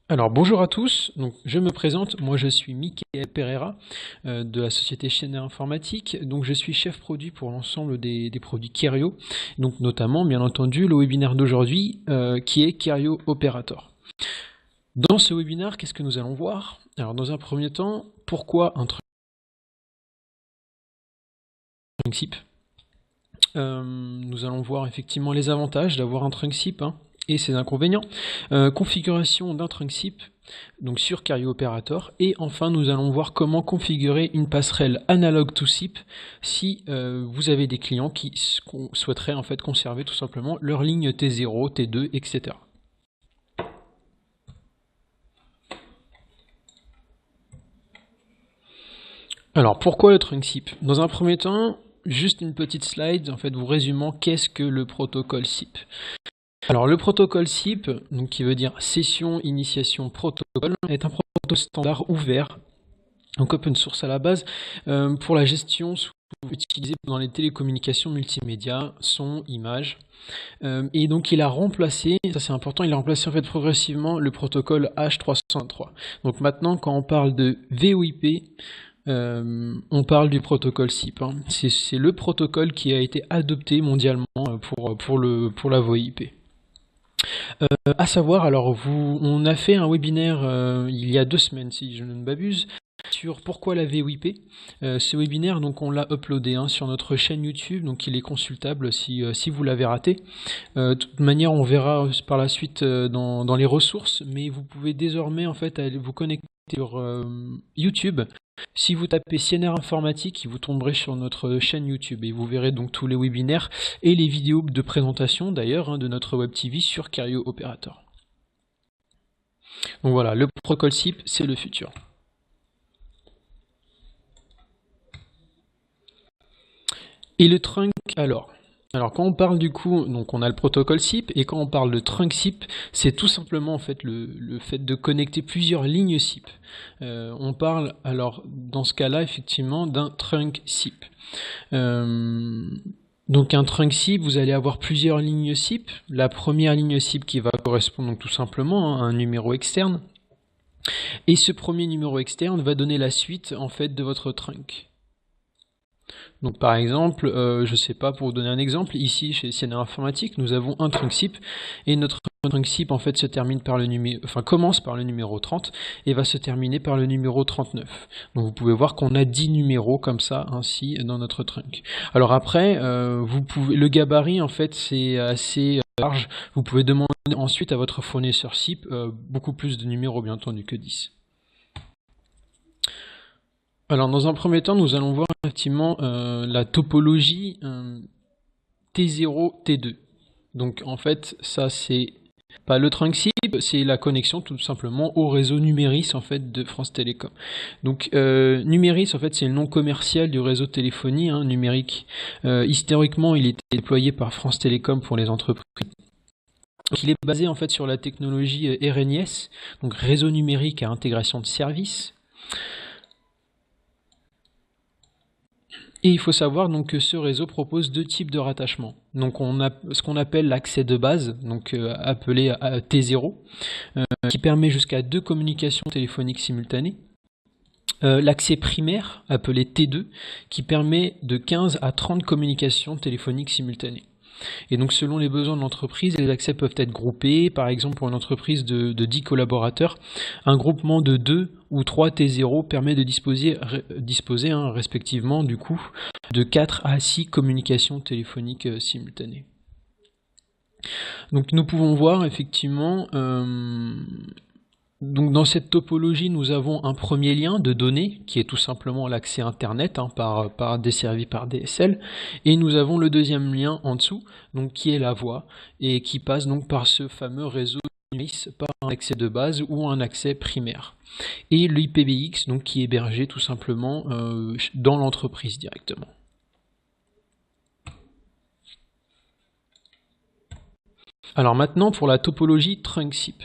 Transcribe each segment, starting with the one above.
Alors bonjour à tous, donc je me présente, moi je suis Mickaël Pereira de la société Schneider Informatique, donc je suis chef produit pour l'ensemble des produits Kerio, donc notamment bien entendu le webinaire d'aujourd'hui qui est Kerio Operator. Dans ce webinaire, qu'est-ce que nous allons voir? Alors dans un premier temps, pourquoi un trunk SIP? Nous allons voir effectivement les avantages d'avoir un trunk SIP et ses inconvénients, configuration d'un trunk SIP donc sur Kerio Operator, et enfin nous allons voir comment configurer une passerelle analog to SIP si vous avez des clients qui souhaiteraient en fait conserver tout simplement leur ligne T0, T2, etc. Alors pourquoi le trunk SIP? Dans un premier temps, juste une petite slide en fait vous résumant qu'est-ce que le protocole SIP. Alors le protocole SIP, donc qui veut dire session initiation protocole, est un protocole standard ouvert, donc open source à la base, pour la gestion utilisée dans les télécommunications multimédia, son, image, et donc il a remplacé, ça c'est important, il a remplacé en fait progressivement le protocole H323. Donc maintenant quand on parle de VoIP, on parle du protocole SIP. C'est le protocole qui a été adopté mondialement pour la VoIP. À savoir, alors on a fait un webinaire il y a 2 semaines, si je ne m'abuse, sur pourquoi la VoIP. Ce webinaire, donc on l'a uploadé sur notre chaîne YouTube, donc il est consultable si vous l'avez raté. De toute manière, on verra par la suite dans les ressources, mais vous pouvez désormais en fait aller vous connecter sur YouTube. Si vous tapez Schneider Informatique, vous tomberez sur notre chaîne YouTube et vous verrez donc tous les webinaires et les vidéos de présentation d'ailleurs de notre Web TV sur Kerio Operator. Donc voilà, le protocole SIP, c'est le futur. Et le trunk alors quand on parle du coup, donc on a le protocole SIP, et quand on parle de trunk SIP, c'est tout simplement en fait le fait de connecter plusieurs lignes SIP. On parle alors dans ce cas-là effectivement d'un trunk SIP. Donc un trunk SIP, vous allez avoir plusieurs lignes SIP. La première ligne SIP qui va correspondre donc tout simplement à un numéro externe. Et ce premier numéro externe va donner la suite en fait de votre trunk. Donc par exemple, je sais pas, pour vous donner un exemple, ici chez Schneider Informatique, nous avons un trunk SIP et notre trunk SIP en fait se termine par le numéro, commence par le numéro 30 et va se terminer par le numéro 39. Donc vous pouvez voir qu'on a 10 numéros comme ça ainsi dans notre trunk. Alors après, le gabarit en fait c'est assez large. Vous pouvez demander ensuite à votre fournisseur SIP beaucoup plus de numéros bien entendu que 10. Alors dans un premier temps, nous allons voir effectivement la topologie T0, T2. Donc en fait, ça c'est pas le trunk SIP, c'est la connexion tout simplement au réseau Numéris en fait de France Télécom. Donc Numéris en fait c'est le nom commercial du réseau de téléphonie numérique. Historiquement, il était déployé par France Télécom pour les entreprises. Donc, il est basé en fait sur la technologie RNIS, donc réseau numérique à intégration de services. Et il faut savoir donc que ce réseau propose 2 types de rattachement. Donc on a ce qu'on appelle l'accès de base, donc appelé T0, qui permet jusqu'à 2 communications téléphoniques simultanées. L'accès primaire, appelé T2, qui permet de 15 à 30 communications téléphoniques simultanées. Et donc selon les besoins de l'entreprise, les accès peuvent être groupés. Par exemple, pour une entreprise de 10 collaborateurs, un groupement de 2 ou 3 T0 permet de disposer respectivement du coup de 4 à 6 communications téléphoniques simultanées. Donc nous pouvons voir effectivement donc dans cette topologie, nous avons un premier lien de données qui est tout simplement l'accès Internet desservi par DSL, et nous avons le deuxième lien en dessous, donc qui est la voix et qui passe donc par ce fameux réseau Numéris par un accès de base ou un accès primaire. Et l'IPBX donc qui est hébergé tout simplement dans l'entreprise directement. Alors maintenant pour la topologie trunk SIP.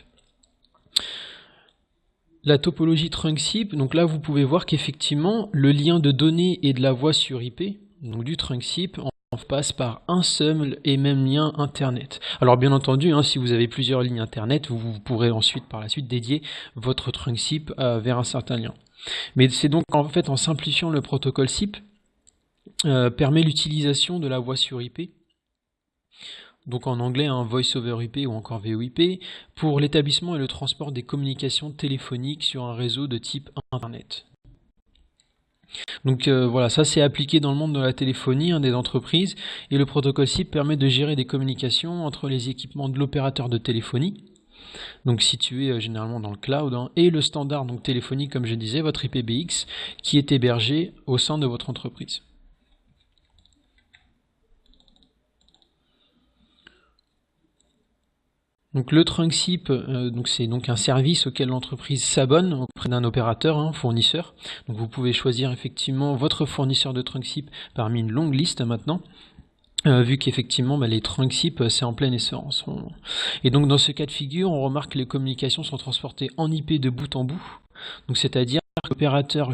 La topologie trunk SIP, donc là vous pouvez voir qu'effectivement le lien de données et de la voix sur IP, donc du trunk SIP, passe par un seul et même lien internet. Alors bien entendu, si vous avez plusieurs lignes internet, vous pourrez ensuite par la suite dédier votre trunk SIP vers un certain lien. Mais c'est donc en fait en simplifiant le protocole SIP permet l'utilisation de la voix sur IP, donc en anglais Voice over IP ou encore VoIP, pour l'établissement et le transport des communications téléphoniques sur un réseau de type internet. Donc voilà, ça c'est appliqué dans le monde de la téléphonie, des entreprises, et le protocole SIP permet de gérer des communications entre les équipements de l'opérateur de téléphonie, donc situé généralement dans le cloud, et le standard donc téléphonique, comme je disais, votre IPBX, qui est hébergé au sein de votre entreprise. Donc le trunk SIP, c'est donc un service auquel l'entreprise s'abonne auprès d'un opérateur, fournisseur. Donc vous pouvez choisir effectivement votre fournisseur de trunk SIP parmi une longue liste maintenant, vu qu'effectivement les trunk SIP c'est en plein essor en ce moment. Et donc dans ce cas de figure, on remarque que les communications sont transportées en IP de bout en bout, donc c'est-à-dire l'opérateur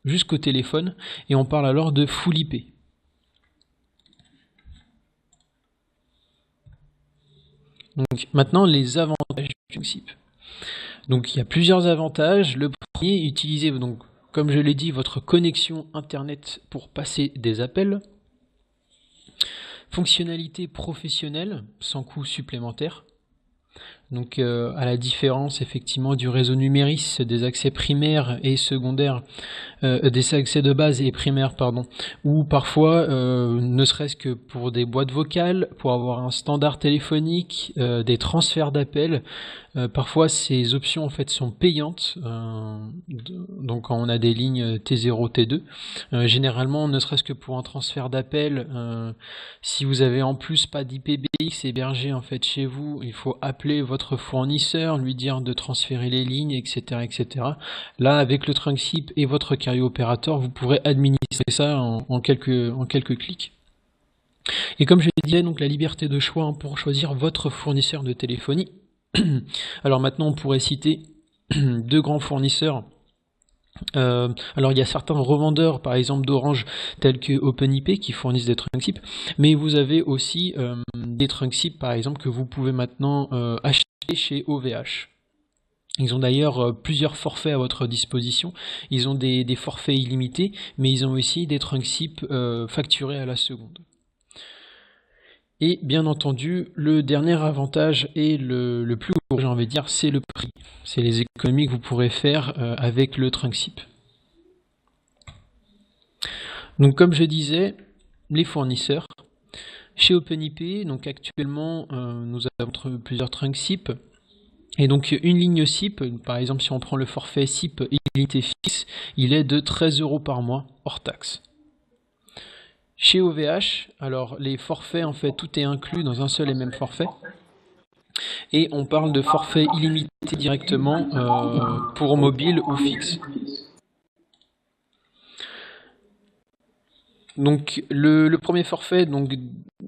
jusqu'au téléphone, et on parle alors de full IP. Donc maintenant les avantages du trunk SIP. Donc il y a plusieurs avantages. Le premier, utiliser donc, comme je l'ai dit, votre connexion internet pour passer des appels. Fonctionnalité professionnelle sans coût supplémentaire. Donc à la différence effectivement du réseau Numéris, des accès primaires et secondaires, des accès de base et primaires pardon, ou parfois ne serait-ce que pour des boîtes vocales, pour avoir un standard téléphonique, des transferts d'appels, parfois ces options en fait sont payantes, donc quand on a des lignes T0, T2, généralement ne serait-ce que pour un transfert d'appel, si vous avez en plus pas d'IPBX hébergé en fait chez vous, il faut appeler votre fournisseur, lui dire de transférer les lignes, etc., etc. Là, avec le trunk SIP et votre carrier opérateur, vous pourrez administrer ça en quelques clics. Et comme je l'ai dit, donc la liberté de choix pour choisir votre fournisseur de téléphonie. Alors maintenant, on pourrait citer deux grands fournisseurs. Alors il y a certains revendeurs, par exemple d'Orange, tels que OpenIP, qui fournissent des trunk SIP, mais vous avez aussi des trunk SIP, par exemple, que vous pouvez maintenant acheter chez OVH. Ils ont d'ailleurs plusieurs forfaits à votre disposition. Ils ont des forfaits illimités, mais ils ont aussi des trunk SIP facturés à la seconde. Et bien entendu, le dernier avantage et le plus gros, j'ai envie de dire, c'est le prix. C'est les économies que vous pourrez faire avec le trunk SIP. Donc comme je disais, les fournisseurs. Chez OpenIP, donc actuellement, nous avons plusieurs trunk SIP. Et donc une ligne SIP, par exemple si on prend le forfait SIP illimité fixe, il est de 13 € par mois hors taxe. Chez OVH, alors les forfaits, en fait, tout est inclus dans un seul et même forfait. Et on parle de forfait illimité directement pour mobile ou fixe. Donc le premier forfait donc,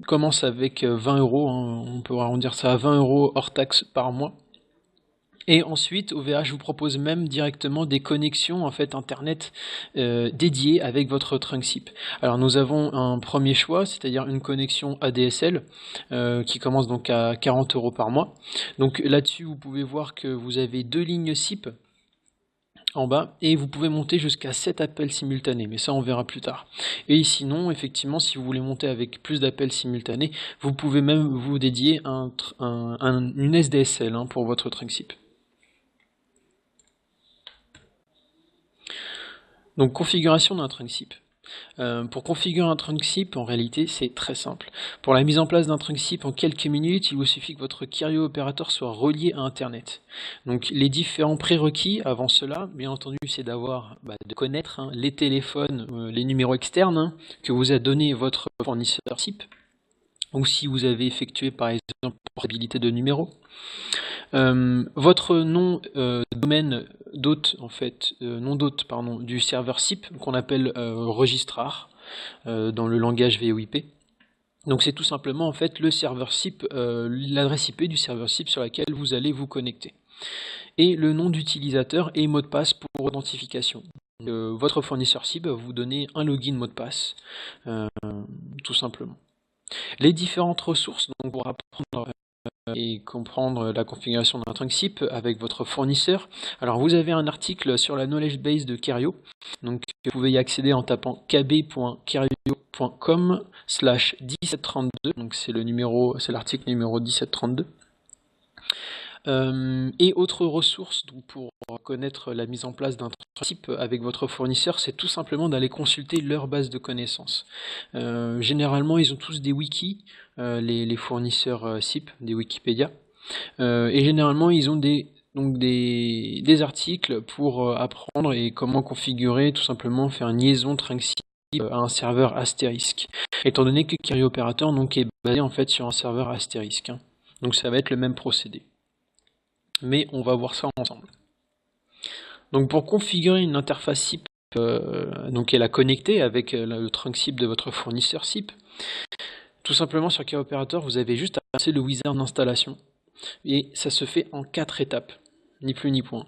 commence avec 20 €, on peut arrondir ça à 20 € hors taxe par mois. Et ensuite, OVH vous propose même directement des connexions en fait internet dédiées avec votre trunk SIP. Alors nous avons un premier choix, c'est-à-dire une connexion ADSL qui commence donc à 40 € par mois. Donc là-dessus, vous pouvez voir que vous avez deux lignes SIP en bas et vous pouvez monter jusqu'à 7 appels simultanés, mais ça on verra plus tard. Et sinon, effectivement, si vous voulez monter avec plus d'appels simultanés, vous pouvez même vous dédier une SDSL pour votre trunk SIP. Donc configuration d'un trunk SIP. Pour configurer un trunk SIP, en réalité, c'est très simple. Pour la mise en place d'un trunk SIP en quelques minutes, il vous suffit que votre carrier opérateur soit relié à Internet. Donc les différents prérequis avant cela, bien entendu, c'est de connaître les téléphones, les numéros externes que vous a donné votre fournisseur SIP, ou si vous avez effectué par exemple portabilité de numéros. Votre nom domaine d'hôte du serveur SIP qu'on appelle registrar dans le langage VoIP. Donc c'est tout simplement en fait le serveur SIP, l'adresse IP du serveur SIP sur laquelle vous allez vous connecter. Et le nom d'utilisateur et mot de passe pour authentification. Votre fournisseur SIP va vous donner un login mot de passe, tout simplement. Les différentes ressources donc, pour apprendre et comprendre la configuration d'un trunk SIP avec votre fournisseur. Alors vous avez un article sur la knowledge base de Kerio, donc vous pouvez y accéder en tapant kb.kerio.com/1732, donc c'est l'article numéro 1732. Et autre ressource donc pour connaître la mise en place d'un SIP avec votre fournisseur, c'est tout simplement d'aller consulter leur base de connaissances. Généralement, ils ont tous des wikis, les fournisseurs SIP, des Wikipédia, et généralement, ils ont des articles pour apprendre et comment configurer, tout simplement faire une liaison Trunk SIP à un serveur astérisque. Étant donné que Kerio Operator donc, est basé en fait sur un serveur astérisque. Donc ça va être le même procédé. Mais on va voir ça ensemble. Donc pour configurer une interface SIP donc et la connecter avec le trunk SIP de votre fournisseur SIP, tout simplement sur Kerio Operator, vous avez juste à passer le wizard d'installation et ça se fait en 4 étapes, ni plus ni moins.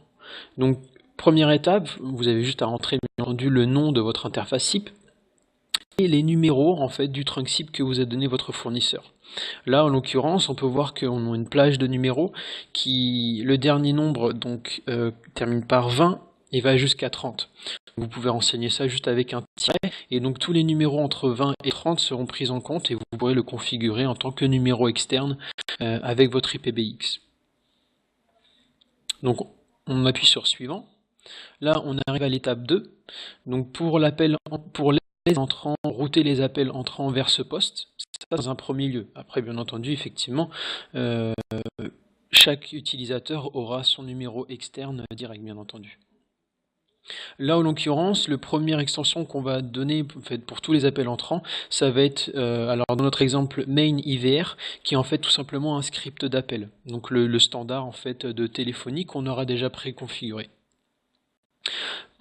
Donc première étape, vous avez juste à rentrer bien entendu le nom de votre interface SIP et les numéros en fait du trunk SIP que vous a donné votre fournisseur. Là, en l'occurrence, on peut voir qu'on a une plage de numéros qui, le dernier nombre donc termine par 20 et va jusqu'à 30. Vous pouvez renseigner ça juste avec un tiret, et donc tous les numéros entre 20 et 30 seront pris en compte et vous pourrez le configurer en tant que numéro externe avec votre IPBX. Donc on appuie sur suivant. Là, on arrive à l'étape 2. Donc pour les entrants, router les appels entrants vers ce poste, ça dans un premier lieu. Après, bien entendu, effectivement, chaque utilisateur aura son numéro externe direct, bien entendu. Là, en l'occurrence, la première extension qu'on va donner en fait, pour tous les appels entrants, ça va être, alors dans notre exemple, main IVR, qui est en fait tout simplement un script d'appel. Donc le standard en fait de téléphonie qu'on aura déjà préconfiguré.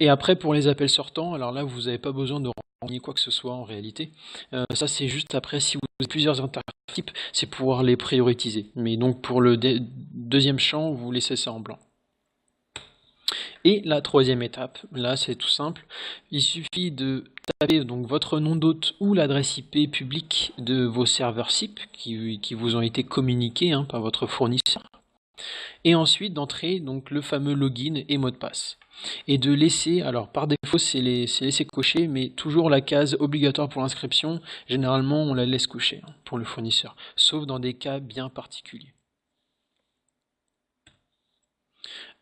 Et après, pour les appels sortants, alors là, vous n'avez pas besoin de renseigner quoi que ce soit en réalité. Ça, c'est juste après, si vous avez plusieurs interfaces types, c'est pouvoir les prioriser. Mais donc, pour le deuxième champ, vous laissez ça en blanc. Et la troisième étape, là, c'est tout simple. Il suffit de taper donc votre nom d'hôte ou l'adresse IP publique de vos serveurs SIP qui vous ont été communiqués par votre fournisseur. Et ensuite d'entrer donc le fameux login et mot de passe. Et de laisser, alors par défaut c'est laissé cocher, mais toujours la case obligatoire pour l'inscription, généralement on la laisse cocher pour le fournisseur, sauf dans des cas bien particuliers.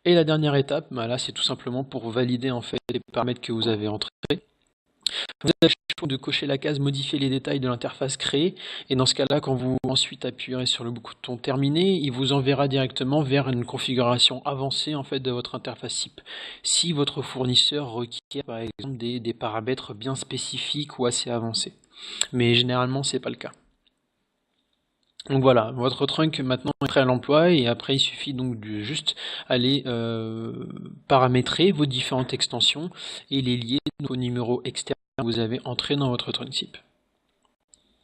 Et la dernière étape, là c'est tout simplement pour valider en fait les paramètres que vous avez entrés. Vous avez le choix de cocher la case modifier les détails de l'interface créée, et dans ce cas-là, quand vous ensuite appuierez sur le bouton terminer, il vous enverra directement vers une configuration avancée en fait de votre interface SIP. Si votre fournisseur requiert par exemple des paramètres bien spécifiques ou assez avancés. Mais généralement, c'est pas le cas. Donc voilà, votre trunk maintenant est prêt à l'emploi et après il suffit donc de juste aller paramétrer vos différentes extensions et les lier au numéro externe que vous avez entré dans votre trunk SIP.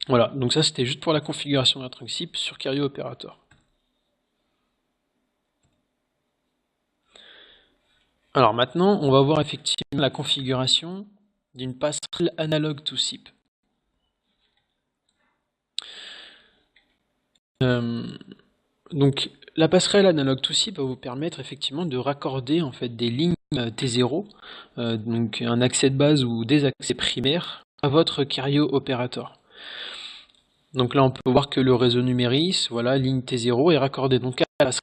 Voilà, donc ça c'était juste pour la configuration d'un trunk SIP sur Kerio Operator. Alors maintenant, on va voir effectivement la configuration d'une passerelle analogue to SIP. Donc la passerelle Analog to SIP va vous permettre effectivement de raccorder en fait des lignes T0, donc un accès de base ou des accès primaires à votre Kerio Operator. Donc là on peut voir que le réseau numéris, voilà, ligne T0 est raccordé donc à la passerelle.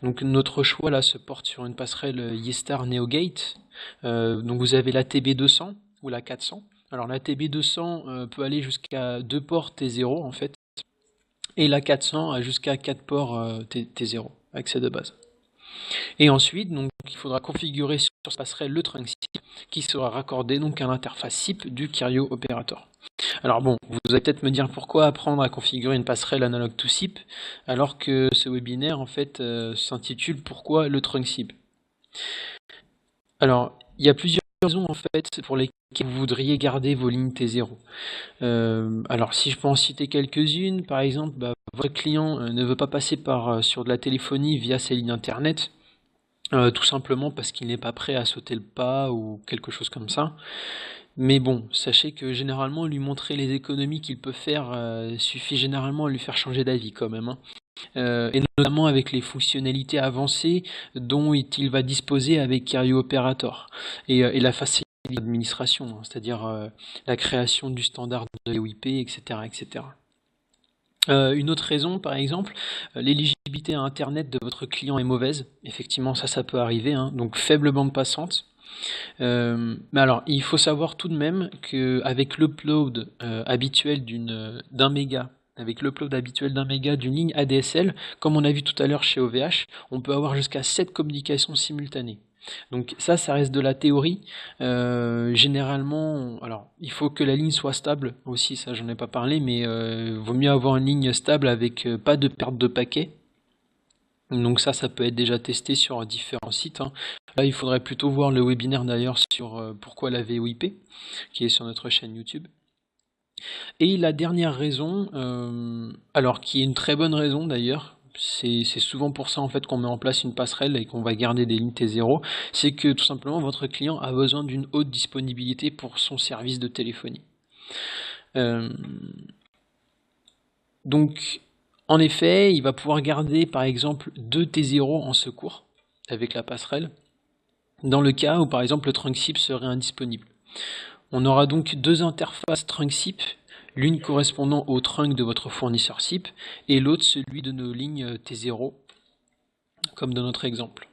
Donc notre choix là se porte sur une passerelle Yeestar NeoGate. Donc vous avez la TB200 ou la 400. Alors la TB200 peut aller jusqu'à 2 ports T0 en fait. Et la 400 a jusqu'à 4 ports T0, accès de base. Et ensuite, donc, il faudra configurer sur cette passerelle le trunk SIP qui sera raccordé donc à l'interface SIP du Kerio Operator. Alors bon, vous allez peut-être me dire pourquoi apprendre à configurer une passerelle analog to SIP alors que ce webinaire en fait s'intitule Pourquoi le trunk SIP. Alors, il y a plusieurs raisons en fait pour lesquelles vous voudriez garder vos lignes T0. Alors si je peux en citer quelques-unes, par exemple, votre client ne veut pas passer sur de la téléphonie via ses lignes internet, tout simplement parce qu'il n'est pas prêt à sauter le pas ou quelque chose comme ça. Mais bon, sachez que généralement lui montrer les économies qu'il peut faire suffit généralement à lui faire changer d'avis quand même, hein. Et notamment avec les fonctionnalités avancées dont il va disposer avec Cario Operator et la facilité d'administration, hein, c'est-à-dire la création du standard de VoIP, etc., etc. Une autre raison, par exemple, l'éligibilité à Internet de votre client est mauvaise. Effectivement, ça peut arriver, hein. Donc faible bande passante. Mais alors, il faut savoir tout de même qu'avec l'upload habituel d'un méga, avec l'upload habituel d'un méga d'une ligne ADSL, comme on a vu tout à l'heure chez OVH, on peut avoir jusqu'à 7 communications simultanées. Donc ça reste de la théorie. Généralement, alors il faut que la ligne soit stable aussi, ça j'en ai pas parlé, mais vaut mieux avoir une ligne stable avec pas de perte de paquets. Donc ça peut être déjà testé sur différents sites, hein. Là, il faudrait plutôt voir le webinaire d'ailleurs sur pourquoi la VoIP, qui est sur notre chaîne YouTube. Et la dernière raison, alors qui est une très bonne raison d'ailleurs, c'est souvent pour ça en fait qu'on met en place une passerelle et qu'on va garder des lignes T0, c'est que tout simplement votre client a besoin d'une haute disponibilité pour son service de téléphonie. Euh, donc en effet, il va pouvoir garder par exemple 2 T0 en secours avec la passerelle, dans le cas où par exemple le trunk SIP serait indisponible. On aura donc deux interfaces trunk SIP, l'une correspondant au trunk de votre fournisseur SIP et l'autre celui de nos lignes T0, comme dans notre exemple,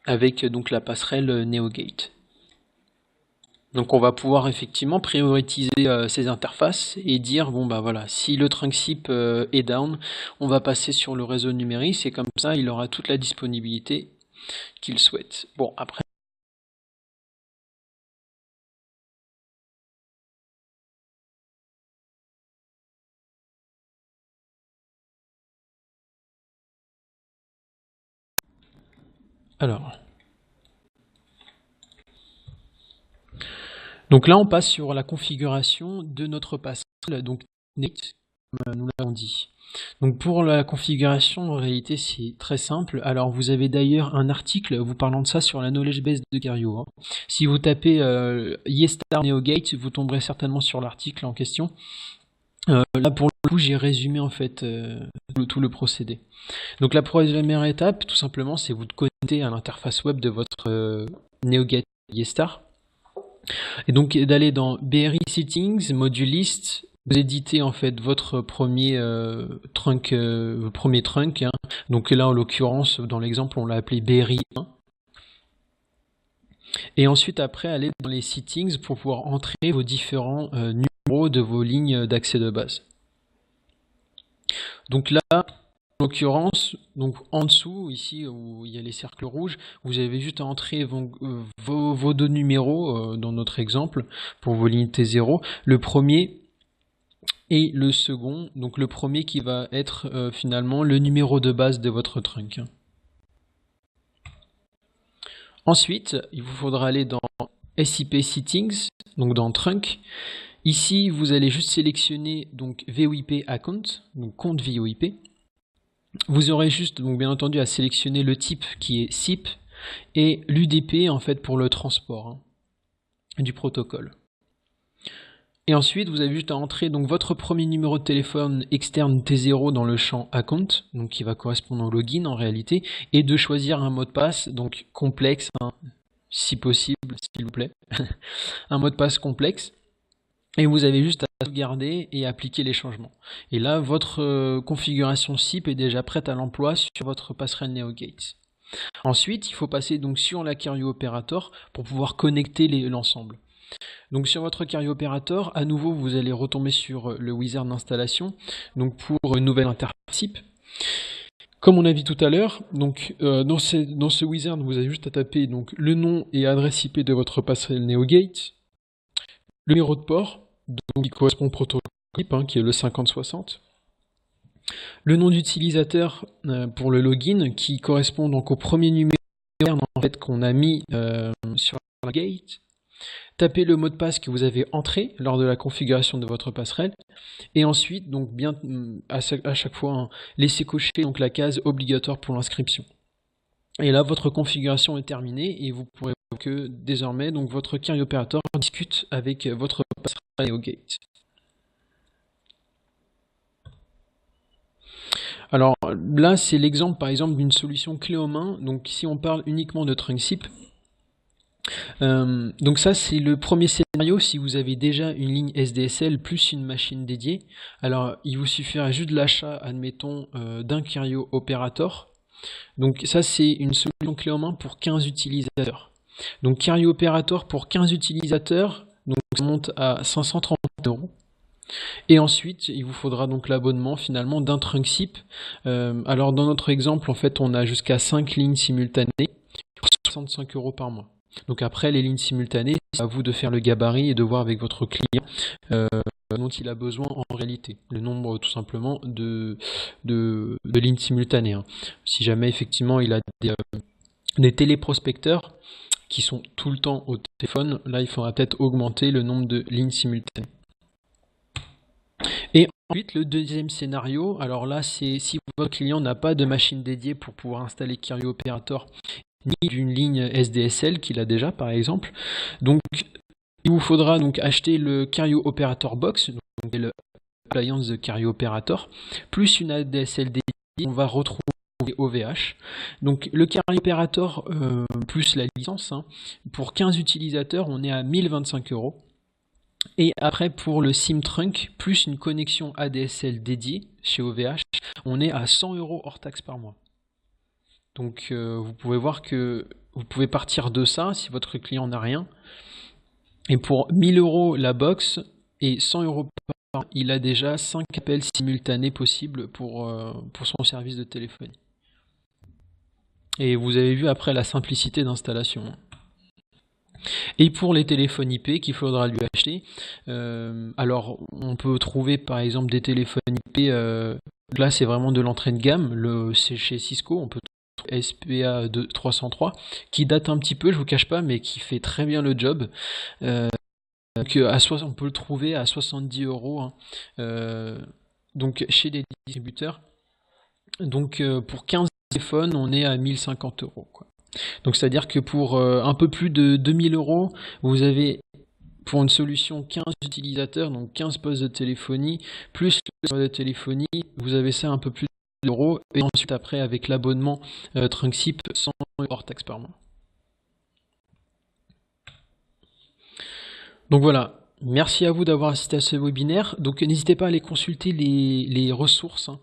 avec donc la passerelle NeoGate. Donc on va pouvoir effectivement prioriser ces interfaces et dire bon bah voilà, si le trunk SIP est down, on va passer sur le réseau numérique et comme ça il aura toute la disponibilité qu'il souhaite. Bon après. Alors. Donc là, on passe sur la configuration de notre passerelle, donc NAT, comme nous l'avons dit. Donc pour la configuration, en réalité, c'est très simple. Alors vous avez d'ailleurs un article vous parlant de ça sur la knowledge base de Cario, hein. Si vous tapez Yestar NeoGate, vous tomberez certainement sur l'article en question. Là pour le coup, j'ai résumé en fait tout le procédé. Donc la première étape, tout simplement, c'est vous connecter à l'interface web de votre NeoGate Yestar. Et donc d'aller dans BRI Settings, Module List, vous éditez en fait votre premier trunk, hein. Donc là en l'occurrence dans l'exemple on l'a appelé BRI 1. Et ensuite après aller dans les settings pour pouvoir entrer vos différents numéros de vos lignes d'accès de base. Donc là en l'occurrence, donc en dessous, ici où il y a les cercles rouges, vous avez juste à entrer vos deux numéros dans notre exemple pour vos lignes T0. Le premier et le second, donc le premier qui va être finalement le numéro de base de votre trunk. Ensuite, il vous faudra aller dans SIP Settings, donc dans Trunk. Ici, vous allez juste sélectionner donc VoIP Account, donc compte VoIP. Vous aurez juste, donc bien entendu, à sélectionner le type qui est SIP et l'UDP en fait pour le transport, hein, du protocole. Et ensuite, vous avez juste à entrer donc votre premier numéro de téléphone externe T0 dans le champ Account, donc qui va correspondre au login en réalité, et de choisir un mot de passe donc complexe, hein, si possible, s'il vous plaît, un mot de passe complexe. Et vous avez juste à sauvegarder et appliquer les changements. Et là, votre configuration SIP est déjà prête à l'emploi sur votre passerelle NeoGate. Ensuite, il faut passer donc sur la Cario Operator pour pouvoir connecter l'ensemble. Donc sur votre Cario Operator, à nouveau, vous allez retomber sur le wizard d'installation, donc pour une nouvelle interface SIP. Comme on a vu tout à l'heure, donc dans ce wizard, vous avez juste à taper donc le nom et adresse IP de votre passerelle NeoGate, le numéro de port, donc qui correspond au protocole hein, qui est le 5060. Le nom d'utilisateur pour le login, qui correspond donc au premier numéro en fait, qu'on a mis sur la gate. Tapez le mot de passe que vous avez entré lors de la configuration de votre passerelle. Et ensuite, donc bien à chaque fois, hein, laissez cocher donc la case obligatoire pour l'inscription. Et là, votre configuration est terminée et vous pourrez voir que désormais, donc votre carrier opérateur discute avec votre passerelle NeoGate. Alors là, c'est l'exemple par exemple d'une solution clé en main. Donc si on parle uniquement de TrunkSIP, donc ça c'est le premier scénario si vous avez déjà une ligne SDSL plus une machine dédiée. Alors il vous suffira juste de l'achat, admettons, d'un Carrio Operator. Donc ça c'est une solution clé en main pour 15 utilisateurs. Donc Carrio Operator pour 15 utilisateurs, donc ça monte à 530 €. Et ensuite, il vous faudra donc l'abonnement finalement d'un TrunkSIP. Alors dans notre exemple, en fait, on a jusqu'à 5 lignes simultanées pour 65 € par mois. Donc après, les lignes simultanées, c'est à vous de faire le gabarit et de voir avec votre client dont il a besoin en réalité. Le nombre tout simplement de lignes simultanées. Hein. Si jamais effectivement il a des téléprospecteurs qui sont tout le temps au téléphone, là il faudra peut-être augmenter le nombre de lignes simultanées. Et ensuite, le deuxième scénario, alors là, c'est si votre client n'a pas de machine dédiée pour pouvoir installer Carrio Operator, ni d'une ligne SDSL qu'il a déjà, par exemple. Donc, il vous faudra donc acheter le Carrio Operator Box, donc le appliance de Carrio Operator, plus une ADSL dédiée, on va retrouver OVH. Donc, le Carrio Operator plus la licence, hein, pour 15 utilisateurs, on est à 1025 €. Et après, pour le SIM Trunk, plus une connexion ADSL dédiée chez OVH, on est à 100 € hors taxe par mois. Donc vous pouvez voir que vous pouvez partir de ça si votre client n'a rien. Et pour 1000 € la box et 100 € par mois, il a déjà 5 appels simultanés possibles pour son service de téléphonie. Et vous avez vu après la simplicité d'installation. Et pour les téléphones IP qu'il faudra lui acheter, alors on peut trouver par exemple des téléphones IP, là c'est vraiment de l'entrée de gamme, c'est chez Cisco, on peut trouver SPA 303, qui date un petit peu, je vous cache pas, mais qui fait très bien le job. Donc on peut le trouver à 70 €, hein, donc chez des distributeurs. Donc pour 15 téléphones, on est à 1050 €, quoi. Donc c'est-à-dire que pour un peu plus de 2000 €, vous avez pour une solution 15 utilisateurs, donc 15 postes de téléphonie, plus le serveur de téléphonie, vous avez ça un peu plus de €, et ensuite après avec l'abonnement TrunkSIP, 100 € hors taxe par mois. Donc voilà. Merci à vous d'avoir assisté à ce webinaire. Donc n'hésitez pas à aller consulter les ressources. Hein.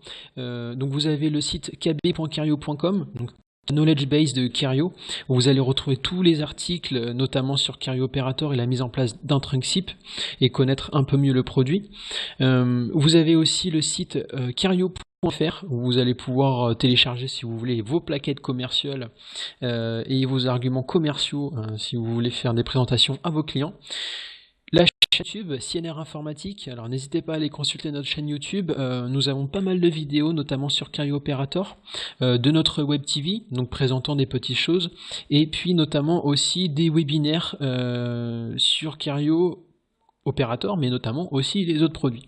Donc vous avez le site kb.carrio.com, donc knowledge base de Carrio, où vous allez retrouver tous les articles, notamment sur Carrio Operator et la mise en place d'un TrunkSIP, et connaître un peu mieux le produit. Vous avez aussi le site Carrio.fr, où vous allez pouvoir télécharger, si vous voulez, vos plaquettes commerciales et vos arguments commerciaux, si vous voulez faire des présentations à vos clients. La chaîne YouTube, CNR Informatique, alors n'hésitez pas à aller consulter notre chaîne YouTube, nous avons pas mal de vidéos, notamment sur Carrio Operator, de notre Web TV, donc présentant des petites choses, et puis notamment aussi des webinaires sur Carrio Operator, mais notamment aussi les autres produits.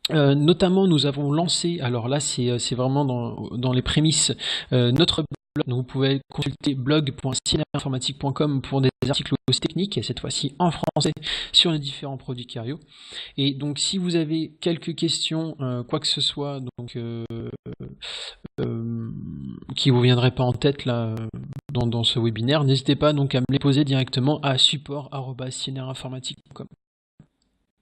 Notamment nous avons lancé, alors là c'est vraiment dans les prémices, notre blog. Donc vous pouvez consulter blog.cnrinformatique.com pour des articles aussi techniques, et cette fois-ci en français, sur les différents produits Carrio. Et donc si vous avez quelques questions, quoi que ce soit, donc qui vous viendraient pas en tête là dans ce webinaire, n'hésitez pas donc à me les poser directement à support@cnrinformatique.com.